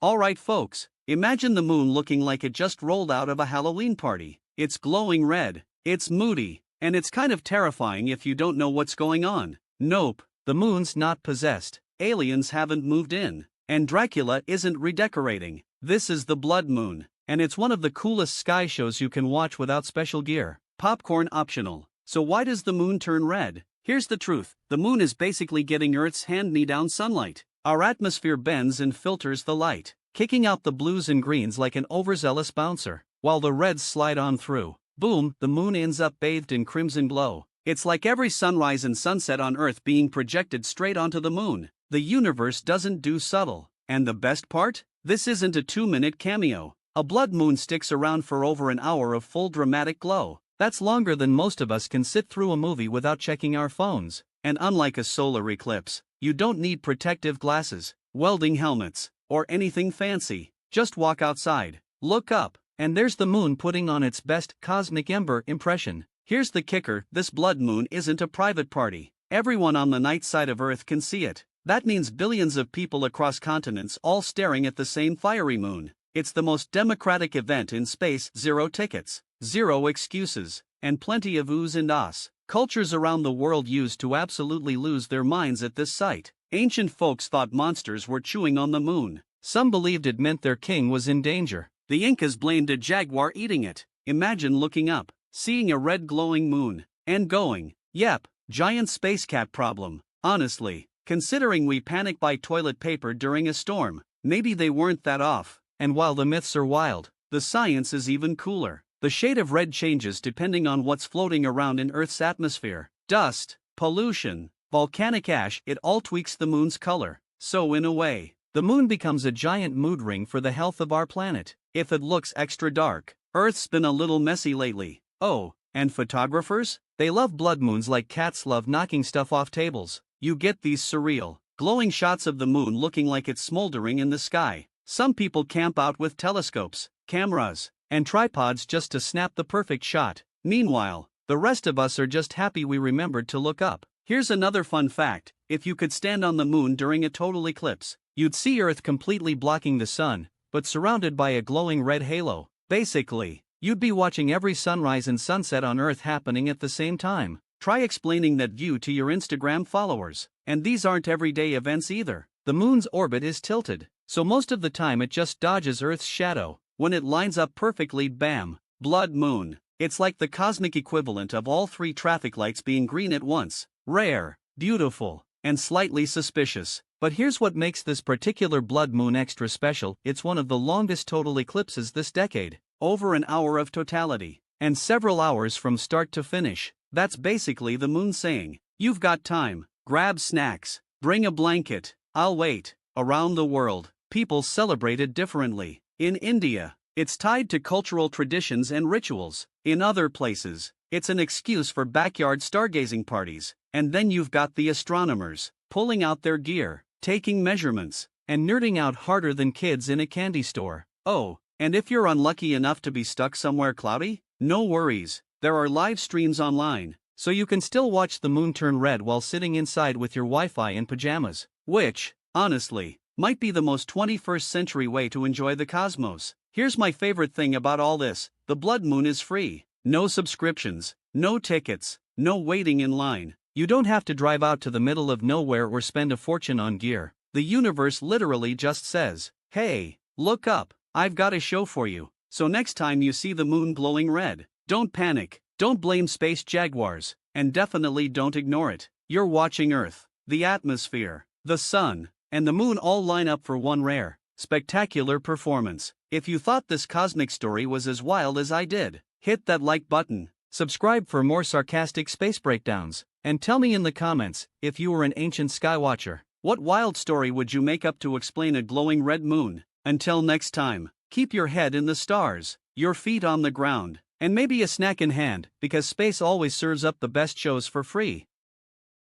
Alright folks, imagine the moon looking like it just rolled out of a Halloween party. It's glowing red, it's moody, and it's kind of terrifying if you don't know what's going on. Nope, the moon's not possessed, aliens haven't moved in, and Dracula isn't redecorating. This is the blood moon, and it's one of the coolest sky shows you can watch without special gear. Popcorn optional. So why does the moon turn red? Here's the truth, the moon is basically getting Earth's hand-me-down sunlight. Our atmosphere bends and filters the light, kicking out the blues and greens like an overzealous bouncer, while the reds slide on through. Boom, the moon ends up bathed in crimson glow. It's like every sunrise and sunset on Earth being projected straight onto the moon. The universe doesn't do subtle. And the best part? This isn't a 2-minute cameo. A blood moon sticks around for over an hour of full dramatic glow. That's longer than most of us can sit through a movie without checking our phones. And unlike a solar eclipse, you don't need protective glasses, welding helmets, or anything fancy. Just walk outside, look up, and there's the moon putting on its best cosmic ember impression. Here's the kicker, this blood moon isn't a private party. Everyone on the night side of Earth can see it. That means billions of people across continents all staring at the same fiery moon. It's the most democratic event in space, 0 tickets, 0 excuses, and plenty of oohs and ahs. Cultures around the world used to absolutely lose their minds at this sight. Ancient folks thought monsters were chewing on the moon. Some believed it meant their king was in danger. The Incas blamed a jaguar eating it. Imagine looking up, seeing a red glowing moon, and going, yep, giant space cat problem. Honestly, considering we panic buy toilet paper during a storm, maybe they weren't that off. And while the myths are wild, the science is even cooler. The shade of red changes depending on what's floating around in Earth's atmosphere. Dust, pollution, volcanic ash, it all tweaks the moon's color. So in a way, the moon becomes a giant mood ring for the health of our planet. If it looks extra dark, Earth's been a little messy lately. Oh, and photographers? They love blood moons like cats love knocking stuff off tables. You get these surreal, glowing shots of the moon looking like it's smoldering in the sky. Some people camp out with telescopes, cameras, and tripods just to snap the perfect shot. Meanwhile, the rest of us are just happy we remembered to look up. Here's another fun fact, if you could stand on the moon during a total eclipse, you'd see Earth completely blocking the sun, but surrounded by a glowing red halo. Basically, you'd be watching every sunrise and sunset on Earth happening at the same time. Try explaining that view to your Instagram followers. And these aren't everyday events either. The moon's orbit is tilted, so most of the time it just dodges Earth's shadow. When it lines up perfectly, bam, blood moon. It's like the cosmic equivalent of all 3 traffic lights being green at once. Rare, beautiful, and slightly suspicious. But here's what makes this particular blood moon extra special. It's one of the longest total eclipses this decade. Over an hour of totality, and several hours from start to finish. That's basically the moon saying, you've got time, grab snacks, bring a blanket, I'll wait. Around the world, people celebrate it differently. In India, it's tied to cultural traditions and rituals. In other places, it's an excuse for backyard stargazing parties. And then you've got the astronomers, pulling out their gear, taking measurements, and nerding out harder than kids in a candy store. Oh, and if you're unlucky enough to be stuck somewhere cloudy, no worries, there are live streams online, so you can still watch the moon turn red while sitting inside with your Wi-Fi and pajamas. Which, honestly, might be the most 21st century way to enjoy the cosmos. Here's my favorite thing about all this, the blood moon is free. No subscriptions, no tickets, no waiting in line. You don't have to drive out to the middle of nowhere or spend a fortune on gear. The universe literally just says, hey, look up, I've got a show for you. So next time you see the moon glowing red, don't panic, don't blame space jaguars, and definitely don't ignore it. You're watching Earth, the atmosphere, the sun, and the moon all line up for one rare, spectacular performance. If you thought this cosmic story was as wild as I did, hit that like button, subscribe for more sarcastic space breakdowns, and tell me in the comments, if you were an ancient skywatcher, what wild story would you make up to explain a glowing red moon? Until next time, keep your head in the stars, your feet on the ground, and maybe a snack in hand, because space always serves up the best shows for free.